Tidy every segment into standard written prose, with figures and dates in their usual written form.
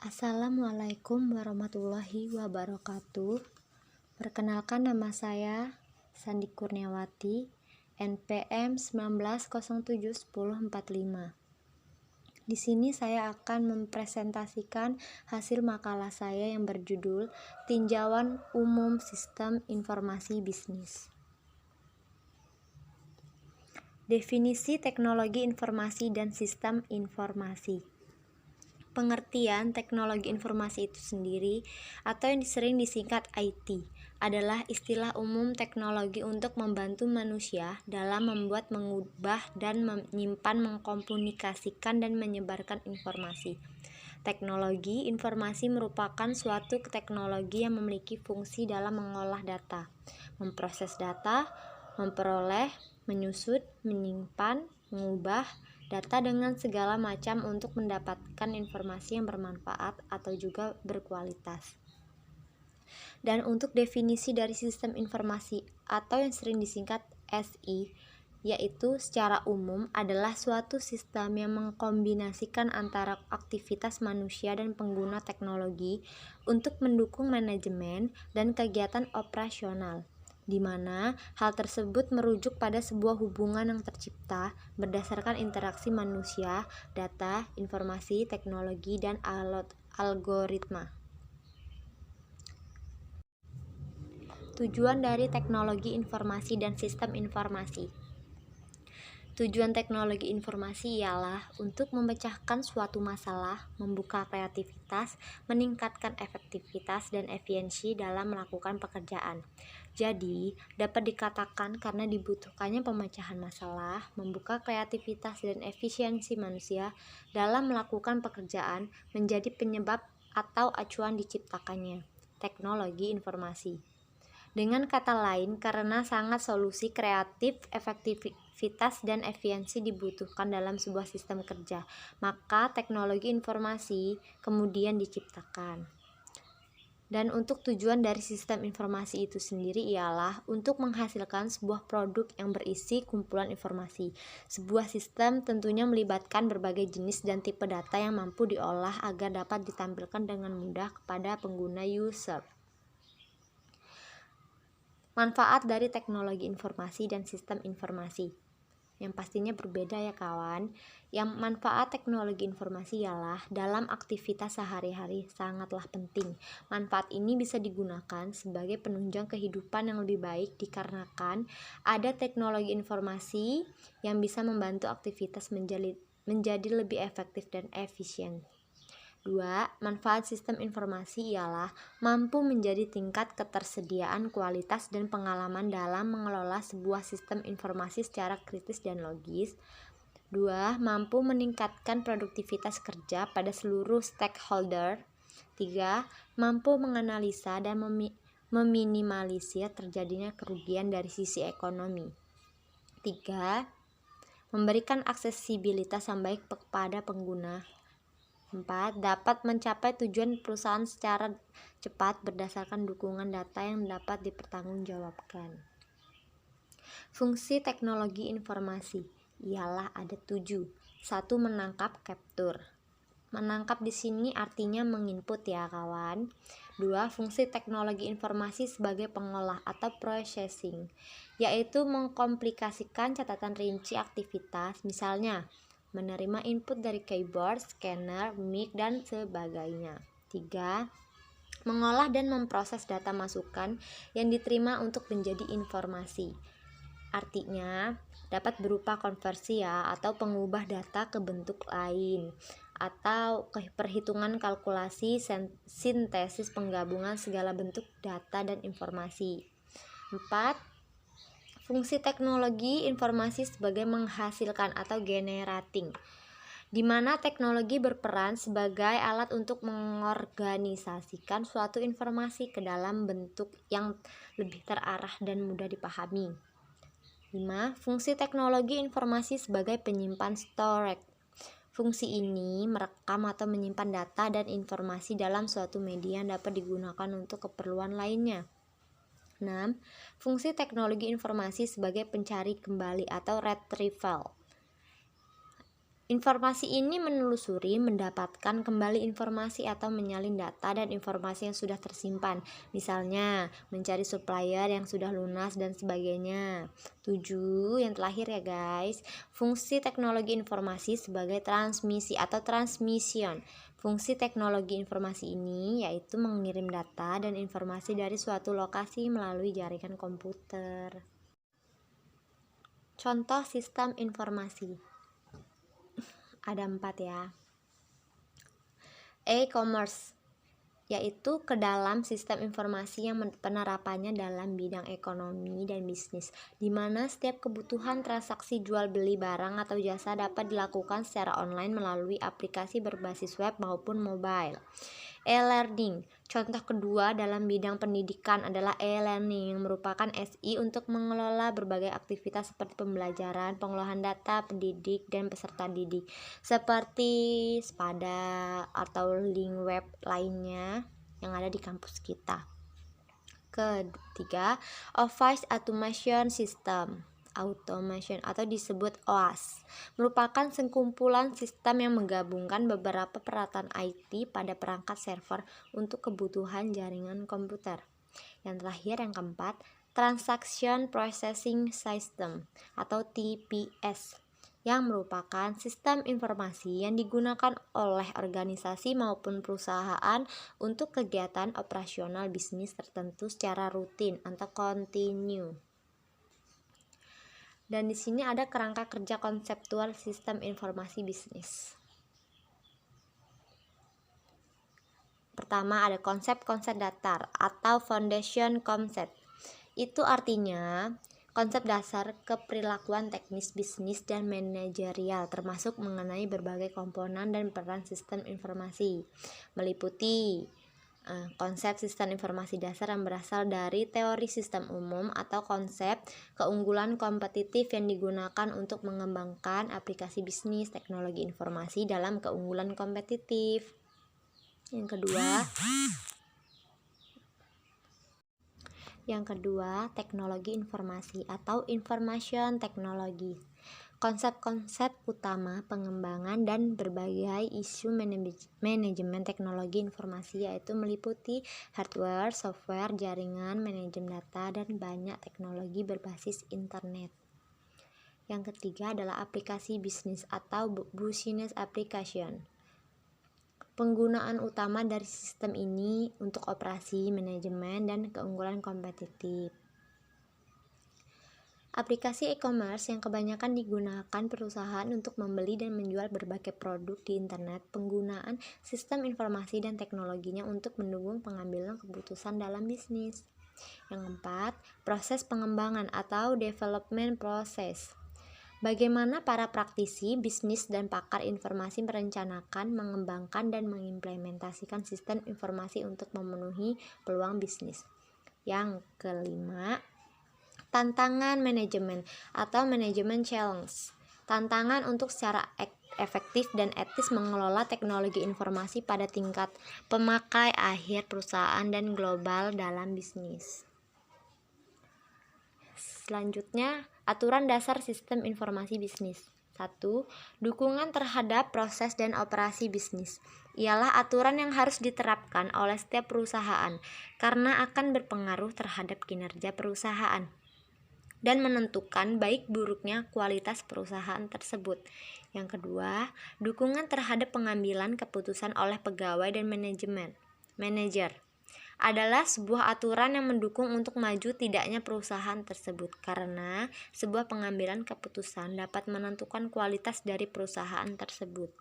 Assalamualaikum warahmatullahi wabarakatuh. Perkenalkan, nama saya Sandi Kurniawati, NPM 19071045. Di sini saya akan mempresentasikan hasil makalah saya yang berjudul Tinjauan Umum Sistem Informasi Bisnis. Definisi teknologi informasi dan sistem informasi. Pengertian teknologi informasi itu sendiri, atau yang sering disingkat IT, adalah istilah umum teknologi untuk membantu manusia dalam membuat, mengubah, dan menyimpan, mengkomunikasikan, dan menyebarkan informasi. Teknologi informasi merupakan suatu teknologi yang memiliki fungsi dalam mengolah data, memproses data, memperoleh, menyusut, menyimpan, mengubah data dengan segala macam untuk mendapatkan informasi yang bermanfaat atau juga berkualitas. Dan untuk definisi dari sistem informasi atau yang sering disingkat SI, yaitu secara umum adalah suatu sistem yang mengkombinasikan antara aktivitas manusia dan pengguna teknologi untuk mendukung manajemen dan kegiatan operasional, di mana hal tersebut merujuk pada sebuah hubungan yang tercipta berdasarkan interaksi manusia, data, informasi, teknologi, dan algoritma. Tujuan dari teknologi informasi dan sistem informasi. Tujuan teknologi informasi ialah untuk memecahkan suatu masalah, membuka kreativitas, meningkatkan efektivitas dan efisiensi dalam melakukan pekerjaan. Jadi, dapat dikatakan karena dibutuhkannya pemecahan masalah, membuka kreativitas dan efisiensi manusia dalam melakukan pekerjaan menjadi penyebab atau acuan diciptakannya teknologi informasi. Dengan kata lain, karena sangat solusi kreatif, efektivitas, dan efisiensi dibutuhkan dalam sebuah sistem kerja, maka teknologi informasi kemudian diciptakan. Dan untuk tujuan dari sistem informasi itu sendiri ialah untuk menghasilkan sebuah produk yang berisi kumpulan informasi. Sebuah sistem tentunya melibatkan berbagai jenis dan tipe data yang mampu diolah agar dapat ditampilkan dengan mudah kepada pengguna user. Manfaat dari teknologi informasi dan sistem informasi yang pastinya berbeda ya kawan. Yang manfaat teknologi informasi ialah dalam aktivitas sehari-hari sangatlah penting. Manfaat ini bisa digunakan sebagai penunjang kehidupan yang lebih baik dikarenakan ada teknologi informasi yang bisa membantu aktivitas menjadi lebih efektif dan efisien. 2. Manfaat sistem informasi ialah mampu menjadi tingkat ketersediaan, kualitas, dan pengalaman dalam mengelola sebuah sistem informasi secara kritis dan logis. 2. Mampu meningkatkan produktivitas kerja pada seluruh stakeholder. 3. Mampu menganalisa dan meminimalisir terjadinya kerugian dari sisi ekonomi. 3. Memberikan aksesibilitas yang baik kepada pengguna. 4. Dapat mencapai tujuan perusahaan secara cepat berdasarkan dukungan data yang dapat dipertanggungjawabkan. Fungsi teknologi informasi ialah ada 7. 1. Menangkap, capture. Menangkap di sini artinya menginput ya kawan. 2. Fungsi teknologi informasi sebagai pengolah atau processing, yaitu mengkomplikasikan catatan rinci aktivitas, misalnya menerima input dari keyboard, scanner, mic, dan sebagainya. 3. Mengolah dan memproses data masukan yang diterima untuk menjadi informasi. Artinya, dapat berupa konversi ya, atau pengubah data ke bentuk lain, atau perhitungan kalkulasi, sintesis, penggabungan segala bentuk data dan informasi. 4. Fungsi teknologi informasi sebagai menghasilkan atau generating, di mana teknologi berperan sebagai alat untuk mengorganisasikan suatu informasi ke dalam bentuk yang lebih terarah dan mudah dipahami. 5. Fungsi teknologi informasi sebagai penyimpan storage. Fungsi ini merekam atau menyimpan data dan informasi dalam suatu media yang dapat digunakan untuk keperluan lainnya. 6. Fungsi teknologi informasi sebagai pencari kembali atau retrieval. Informasi ini menelusuri, mendapatkan kembali informasi atau menyalin data dan informasi yang sudah tersimpan. Misalnya, mencari supplier yang sudah lunas dan sebagainya. 7, yang terakhir ya guys, fungsi teknologi informasi sebagai transmisi atau transmission. Fungsi teknologi informasi ini yaitu mengirim data dan informasi dari suatu lokasi melalui jaringan komputer. Contoh sistem informasi. Ada 4 ya. E-commerce, yaitu ke dalam sistem informasi yang penerapannya dalam bidang ekonomi dan bisnis, di mana setiap kebutuhan transaksi jual beli barang atau jasa dapat dilakukan secara online melalui aplikasi berbasis web maupun mobile. E-learning, contoh kedua dalam bidang pendidikan adalah e-learning yang merupakan SI untuk mengelola berbagai aktivitas seperti pembelajaran, pengolahan data, pendidik, dan peserta didik, seperti Spada atau link web lainnya yang ada di kampus kita. Ketiga, Office Automation System atau disebut OAS merupakan sekumpulan sistem yang menggabungkan beberapa peralatan IT pada perangkat server untuk kebutuhan jaringan komputer. Yang terakhir, yang keempat, Transaction Processing System atau TPS yang merupakan sistem informasi yang digunakan oleh organisasi maupun perusahaan untuk kegiatan operasional bisnis tertentu secara rutin atau kontinu. Dan di sini ada kerangka kerja konseptual sistem informasi bisnis. Pertama ada konsep-konsep datar atau foundation concept. Itu artinya konsep dasar keperilakuan teknis bisnis dan manajerial termasuk mengenai berbagai komponen dan peran sistem informasi, meliputi konsep sistem informasi dasar yang berasal dari teori sistem umum atau konsep keunggulan kompetitif yang digunakan untuk mengembangkan aplikasi bisnis teknologi informasi dalam keunggulan kompetitif. Yang kedua, teknologi informasi atau information technology. Konsep-konsep utama pengembangan dan berbagai isu manajemen teknologi informasi yaitu meliputi hardware, software, jaringan, manajemen data, dan banyak teknologi berbasis internet. Yang ketiga adalah aplikasi bisnis atau business application. Penggunaan utama dari sistem ini untuk operasi, manajemen, dan keunggulan kompetitif. Aplikasi e-commerce yang kebanyakan digunakan perusahaan untuk membeli dan menjual berbagai produk di internet. Penggunaan sistem informasi dan teknologinya untuk mendukung pengambilan keputusan dalam bisnis. Yang keempat, proses pengembangan atau development process. Bagaimana para praktisi, bisnis, dan pakar informasi merencanakan, mengembangkan, dan mengimplementasikan sistem informasi untuk memenuhi peluang bisnis. Yang kelima, tantangan manajemen atau manajemen challenge. Tantangan untuk secara efektif dan etis mengelola teknologi informasi pada tingkat pemakai akhir perusahaan dan global dalam bisnis. Selanjutnya, aturan dasar sistem informasi bisnis. 1. Dukungan terhadap proses dan operasi bisnis. Ialah aturan yang harus diterapkan oleh setiap perusahaan karena akan berpengaruh terhadap kinerja perusahaan dan menentukan baik buruknya kualitas perusahaan tersebut. Yang kedua, dukungan terhadap pengambilan keputusan oleh pegawai dan manajer adalah sebuah aturan yang mendukung untuk maju tidaknya perusahaan tersebut karena sebuah pengambilan keputusan dapat menentukan kualitas dari perusahaan tersebut.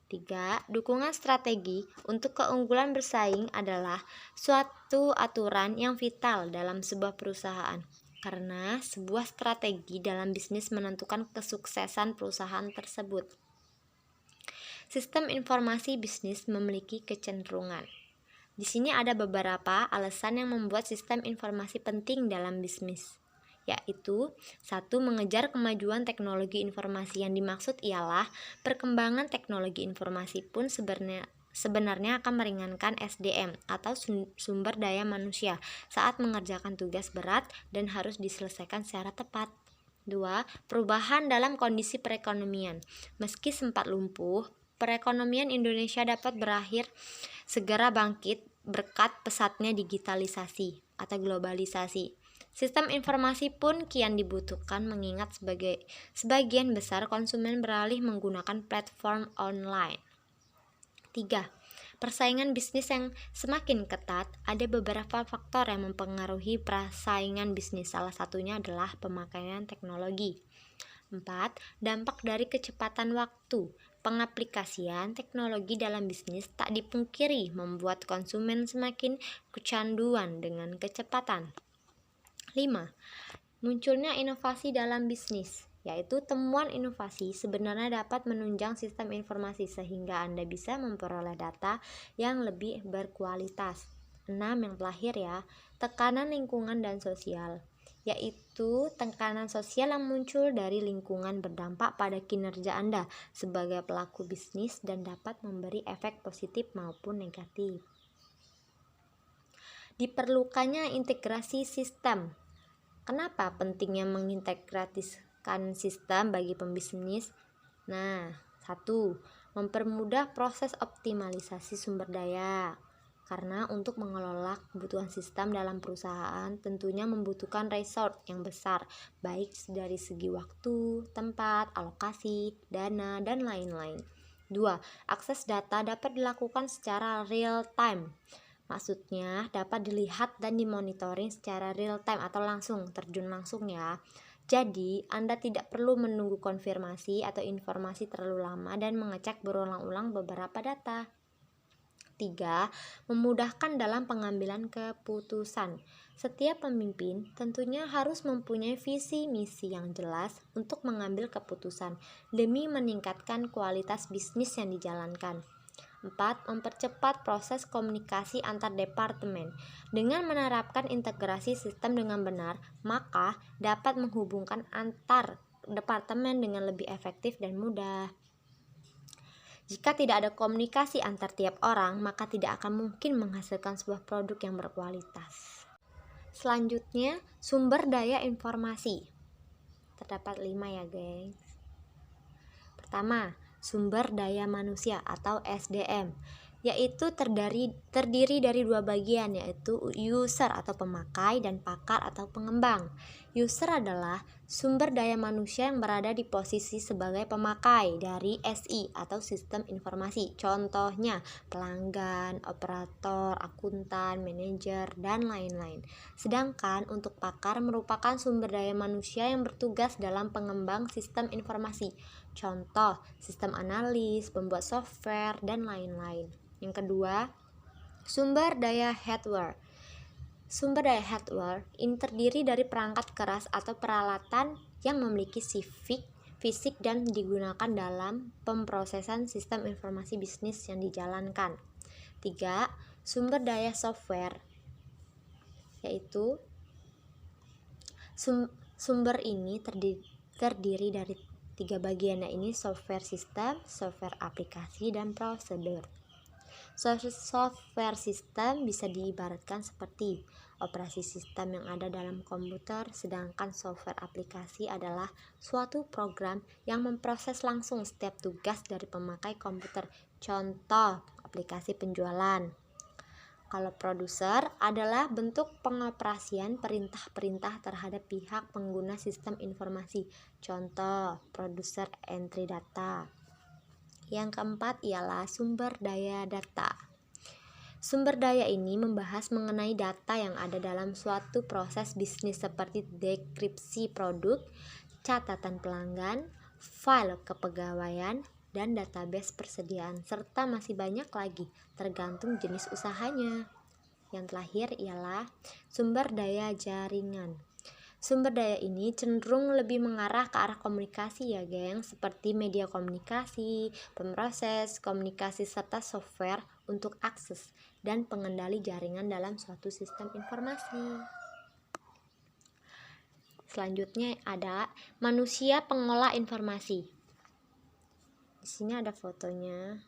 3. Dukungan strategi untuk keunggulan bersaing adalah suatu aturan yang vital dalam sebuah perusahaan karena sebuah strategi dalam bisnis menentukan kesuksesan perusahaan tersebut. Sistem informasi bisnis memiliki kecenderungan. Di sini ada beberapa alasan yang membuat sistem informasi penting dalam bisnis, yaitu 1. Mengejar kemajuan teknologi informasi. Yang dimaksud ialah perkembangan teknologi informasi pun sebenarnya akan meringankan SDM atau sumber daya manusia saat mengerjakan tugas berat dan harus diselesaikan secara tepat. 2. Perubahan dalam kondisi perekonomian. Meski sempat lumpuh, perekonomian Indonesia dapat berakhir segera bangkit berkat pesatnya digitalisasi atau globalisasi. Sistem informasi pun kian dibutuhkan mengingat sebagian besar konsumen beralih menggunakan platform online. 3. Persaingan bisnis yang semakin ketat. Ada beberapa faktor yang mempengaruhi persaingan bisnis. Salah satunya adalah pemakaian teknologi. 4. Dampak dari kecepatan waktu. Pengaplikasian teknologi dalam bisnis tak dipungkiri membuat konsumen semakin kecanduan dengan kecepatan. 5. Munculnya inovasi dalam bisnis, yaitu temuan inovasi sebenarnya dapat menunjang sistem informasi sehingga Anda bisa memperoleh data yang lebih berkualitas. 6. Yang terakhir ya, tekanan lingkungan dan sosial, yaitu tekanan sosial yang muncul dari lingkungan berdampak pada kinerja Anda sebagai pelaku bisnis dan dapat memberi efek positif maupun negatif. Diperlukannya integrasi sistem. Kenapa pentingnya mengintegrasikan sistem bagi pembisnis? Nah, 1. Mempermudah proses optimalisasi sumber daya. Karena untuk mengelola kebutuhan sistem dalam perusahaan tentunya membutuhkan resource yang besar, baik dari segi waktu, tempat, alokasi, dana, dan lain-lain. 2. Akses data dapat dilakukan secara real time. Maksudnya dapat dilihat dan dimonitoring secara real time atau terjun langsung ya. Jadi, Anda tidak perlu menunggu konfirmasi atau informasi terlalu lama dan mengecek berulang-ulang beberapa data. 3. Memudahkan dalam pengambilan keputusan. Setiap pemimpin tentunya harus mempunyai visi misi yang jelas untuk mengambil keputusan demi meningkatkan kualitas bisnis yang dijalankan. 4. Mempercepat proses komunikasi antar departemen. Dengan menerapkan integrasi sistem dengan benar, maka dapat menghubungkan antar departemen dengan lebih efektif dan mudah. Jika tidak ada komunikasi antar tiap orang, maka tidak akan mungkin menghasilkan sebuah produk yang berkualitas. Selanjutnya, sumber daya informasi. Terdapat 5 ya, gengs. Pertama, sumber daya manusia atau SDM, yaitu terdiri dari 2 bagian, yaitu user atau pemakai dan pakar atau pengembang. User adalah sumber daya manusia yang berada di posisi sebagai pemakai dari SI atau sistem informasi. Contohnya pelanggan, operator, akuntan, manajer, dan lain-lain. Sedangkan untuk pakar merupakan sumber daya manusia yang bertugas dalam pengembang sistem informasi. Contoh, sistem analis, pembuat software, dan lain-lain. Yang kedua, sumber daya hardware. Sumber daya hardware ini terdiri dari perangkat keras atau peralatan yang memiliki fisik dan digunakan dalam pemrosesan sistem informasi bisnis yang dijalankan. 3. Sumber daya software, yaitu sumber ini terdiri dari 3 bagian, yaitu software sistem, software aplikasi, dan prosedur. Software sistem bisa diibaratkan seperti operasi sistem yang ada dalam komputer, sedangkan software aplikasi adalah suatu program yang memproses langsung setiap tugas dari pemakai komputer. Contoh, aplikasi penjualan. Kalau produser adalah bentuk pengoperasian perintah-perintah terhadap pihak pengguna sistem informasi. Contoh, produser entry data. Yang keempat ialah sumber daya data. Sumber daya ini membahas mengenai data yang ada dalam suatu proses bisnis seperti deskripsi produk, catatan pelanggan, file kepegawaian, dan database persediaan, serta masih banyak lagi tergantung jenis usahanya. Yang terakhir ialah sumber daya jaringan. Sumber daya ini cenderung lebih mengarah ke arah komunikasi ya, geng, seperti media komunikasi, pemroses komunikasi, serta software untuk akses dan pengendali jaringan dalam suatu sistem informasi. Selanjutnya ada manusia pengolah informasi. Di sini ada fotonya.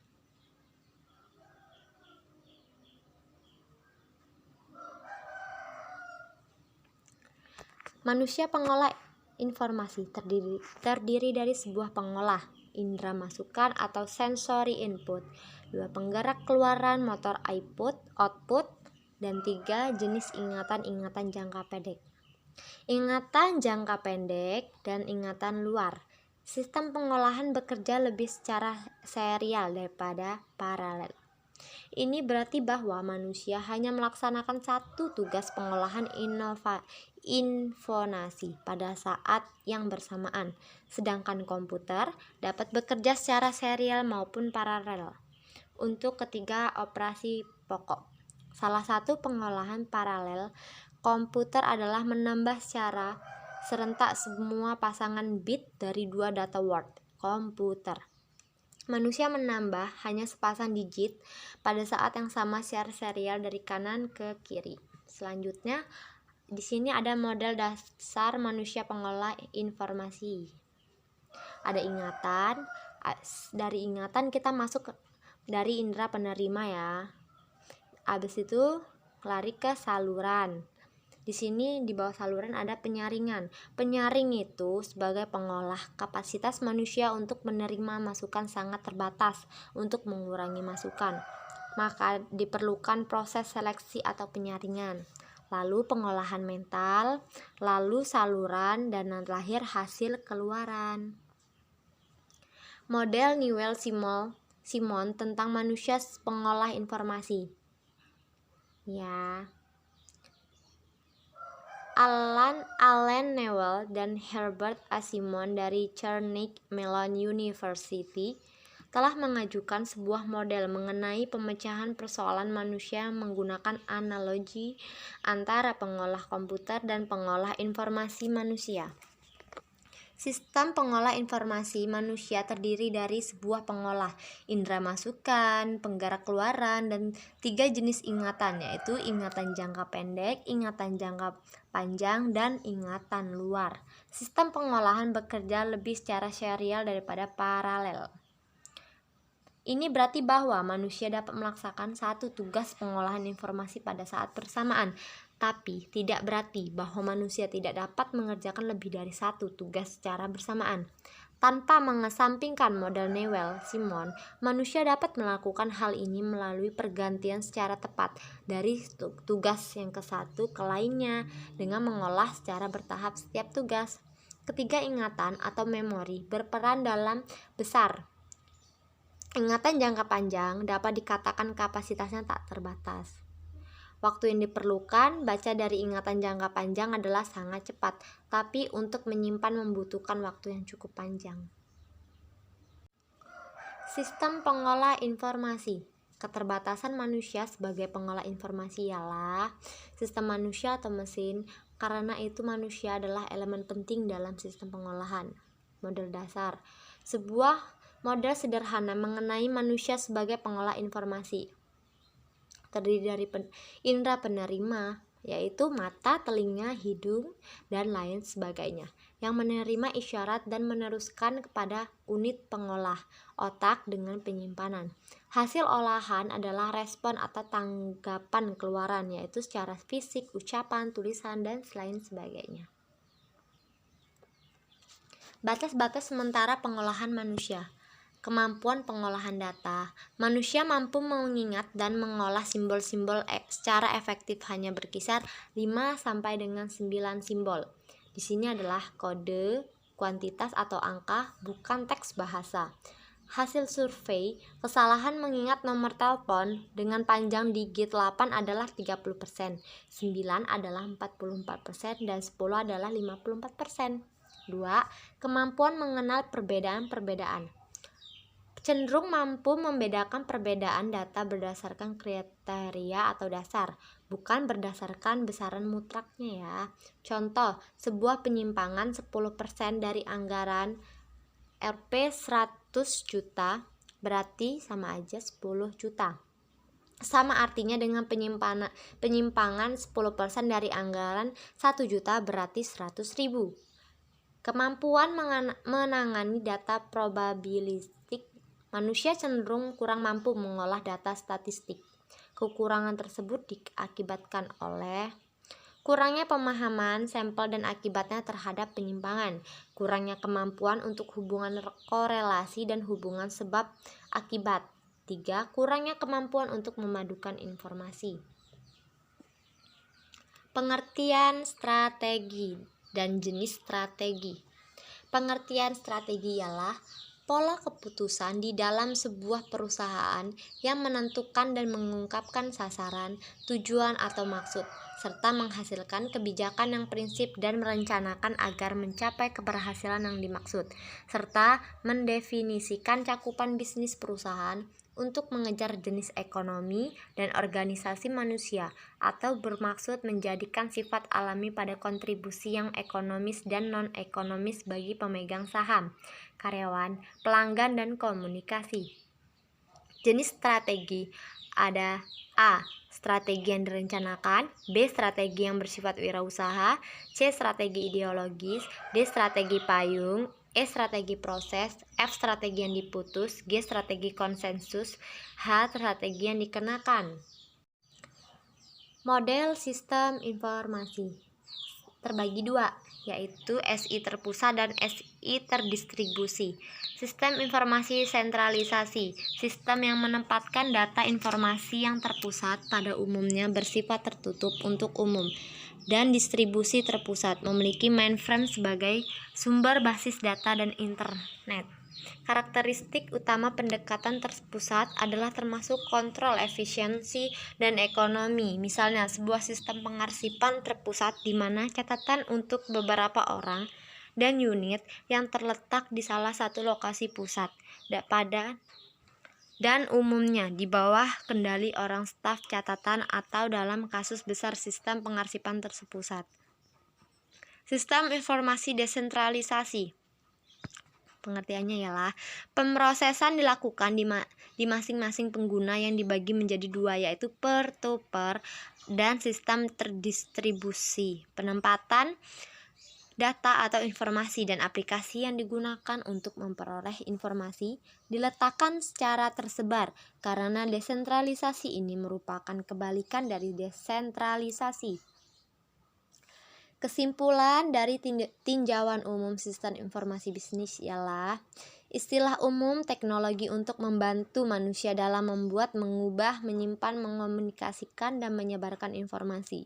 Manusia pengolah informasi terdiri dari sebuah pengolah, indera masukan atau sensory input, 2 penggerak keluaran motor output, dan 3 jenis ingatan jangka pendek. Ingatan jangka pendek dan ingatan luar. Sistem pengolahan bekerja lebih secara serial daripada paralel. Ini berarti bahwa manusia hanya melaksanakan satu tugas pengolahan informasi pada saat yang bersamaan, sedangkan komputer dapat bekerja secara serial maupun paralel untuk ketiga operasi pokok. Salah satu pengolahan paralel komputer adalah menambah secara serentak semua pasangan bit dari 2 data word komputer. Manusia menambah hanya sepasang digit pada saat yang sama secara serial dari kanan ke kiri. Selanjutnya, di sini ada model dasar manusia pengolah informasi. Ada ingatan. Dari ingatan kita masuk dari indera penerima ya. Habis itu lari ke saluran. Di sini di bawah saluran ada penyaringan. Penyaring itu sebagai pengolah. Kapasitas manusia untuk menerima masukan sangat terbatas. Untuk mengurangi masukan, maka diperlukan proses seleksi atau penyaringan. Lalu pengolahan mental, lalu saluran, dan lahir hasil keluaran. Model Newell-Simon tentang manusia pengolah informasi. Ya. Allen Newell dan Herbert A. Simon dari Carnegie Mellon University telah mengajukan sebuah model mengenai pemecahan persoalan manusia menggunakan analogi antara pengolah komputer dan pengolah informasi manusia. Sistem pengolah informasi manusia terdiri dari sebuah pengolah, indera masukan, penggerak keluaran, dan 3 jenis ingatan, yaitu ingatan jangka pendek, ingatan jangka panjang, dan ingatan luar. Sistem pengolahan bekerja lebih secara serial daripada paralel. Ini berarti bahwa manusia dapat melaksanakan satu tugas pengolahan informasi pada saat bersamaan, tapi tidak berarti bahwa manusia tidak dapat mengerjakan lebih dari satu tugas secara bersamaan. Tanpa mengesampingkan model Newell-Simon, manusia dapat melakukan hal ini melalui pergantian secara tepat dari tugas yang ke satu ke lainnya dengan mengolah secara bertahap setiap tugas. Ketiga ingatan atau memori berperan dalam besar. Ingatan jangka panjang dapat dikatakan kapasitasnya tak terbatas. Waktu yang diperlukan baca dari ingatan jangka panjang adalah sangat cepat, tapi untuk menyimpan membutuhkan waktu yang cukup panjang. Sistem pengolah informasi. Keterbatasan manusia sebagai pengolah informasi ialah sistem manusia atau mesin, karena itu manusia adalah elemen penting dalam sistem pengolahan. Model dasar. Sebuah model sederhana mengenai manusia sebagai pengolah informasi terdiri dari indera penerima, yaitu mata, telinga, hidung, dan lain sebagainya, yang menerima isyarat dan meneruskan kepada unit pengolah, otak, dengan penyimpanan. Hasil olahan adalah respon atau tanggapan keluaran, yaitu secara fisik, ucapan, tulisan, dan lain sebagainya. Batas-batas sementara pengolahan manusia. Kemampuan pengolahan data. Manusia mampu mengingat dan mengolah simbol-simbol secara efektif hanya berkisar 5 sampai dengan 9 simbol. Di sini adalah kode, kuantitas atau angka, bukan teks bahasa. Hasil survei, kesalahan mengingat nomor telepon dengan panjang digit 8 adalah 30%, 9 adalah 44%, dan 10 adalah 54%. 2. Kemampuan mengenal perbedaan-perbedaan. Cenderung mampu membedakan perbedaan data berdasarkan kriteria atau dasar, bukan berdasarkan besaran mutlaknya ya. Contoh, sebuah penyimpangan 10% dari anggaran Rp 100 juta berarti sama aja 10 juta. Sama artinya dengan penyimpangan 10% dari anggaran 1 juta berarti 100.000. Kemampuan menangani data probabilistik. Manusia cenderung kurang mampu mengolah data statistik. Kekurangan tersebut diakibatkan oleh kurangnya pemahaman sampel dan akibatnya terhadap penyimpangan, kurangnya kemampuan untuk hubungan korelasi dan hubungan sebab akibat. 3. Kurangnya kemampuan untuk memadukan informasi. Pengertian strategi dan jenis strategi. Pengertian strategi ialah pola keputusan di dalam sebuah perusahaan yang menentukan dan mengungkapkan sasaran, tujuan atau maksud, serta menghasilkan kebijakan yang prinsip dan merencanakan agar mencapai keberhasilan yang dimaksud, serta mendefinisikan cakupan bisnis perusahaan untuk mengejar jenis ekonomi dan organisasi manusia, atau bermaksud menjadikan sifat alami pada kontribusi yang ekonomis dan non-ekonomis bagi pemegang saham, karyawan, pelanggan, dan komunikasi. Jenis strategi ada A. Strategi yang direncanakan, B. Strategi yang bersifat wirausaha, C. Strategi ideologis, D. Strategi payung, E. Strategi proses, F. Strategi yang diputus, G. Strategi konsensus, H. Strategi yang dikenakan. Model sistem informasi terbagi dua, yaitu SI terpusat dan SI terdistribusi. Sistem informasi sentralisasi, sistem yang menempatkan data informasi yang terpusat pada umumnya bersifat tertutup untuk umum, dan distribusi terpusat, memiliki mainframe sebagai sumber basis data dan internet. Karakteristik utama pendekatan terpusat adalah termasuk kontrol efisiensi dan ekonomi. Misalnya, sebuah sistem pengarsipan terpusat di mana catatan untuk beberapa orang dan unit yang terletak di salah satu lokasi pusat dan umumnya di bawah kendali orang staf catatan, atau dalam kasus besar sistem pengarsipan terpusat. Sistem informasi desentralisasi. Pengertiannya ialah pemrosesan dilakukan di masing-masing pengguna yang dibagi menjadi dua, yaitu peer-to-peer dan sistem terdistribusi. Penempatan data atau informasi dan aplikasi yang digunakan untuk memperoleh informasi diletakkan secara tersebar, karena desentralisasi ini merupakan kebalikan dari desentralisasi. Kesimpulan dari tinjauan umum sistem informasi bisnis ialah istilah umum teknologi untuk membantu manusia dalam membuat, mengubah, menyimpan, mengomunikasikan, dan menyebarkan informasi.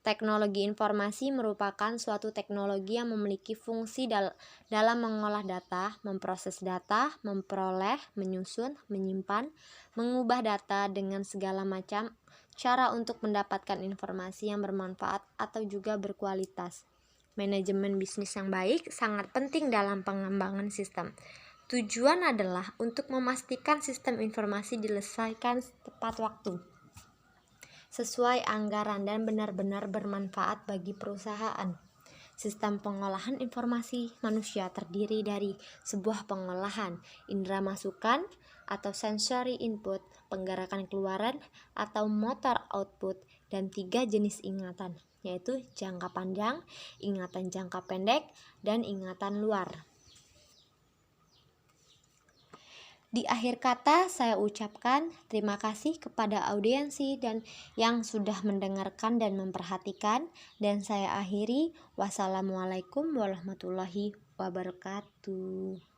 Teknologi informasi merupakan suatu teknologi yang memiliki fungsi dalam mengolah data, memproses data, memperoleh, menyusun, menyimpan, mengubah data dengan segala macam cara untuk mendapatkan informasi yang bermanfaat atau juga berkualitas. Manajemen bisnis yang baik sangat penting dalam pengembangan sistem. Tujuan adalah untuk memastikan sistem informasi diselesaikan tepat waktu, sesuai anggaran, dan benar-benar bermanfaat bagi perusahaan. Sistem pengolahan informasi manusia terdiri dari sebuah pengolahan indera masukan atau sensory input, penggerakan keluaran atau motor output, dan 3 jenis ingatan, yaitu jangka panjang, ingatan jangka pendek, dan ingatan luar. Di akhir kata, saya ucapkan terima kasih kepada audiensi dan yang sudah mendengarkan dan memperhatikan, dan saya akhiri. Wassalamualaikum warahmatullahi wabarakatuh.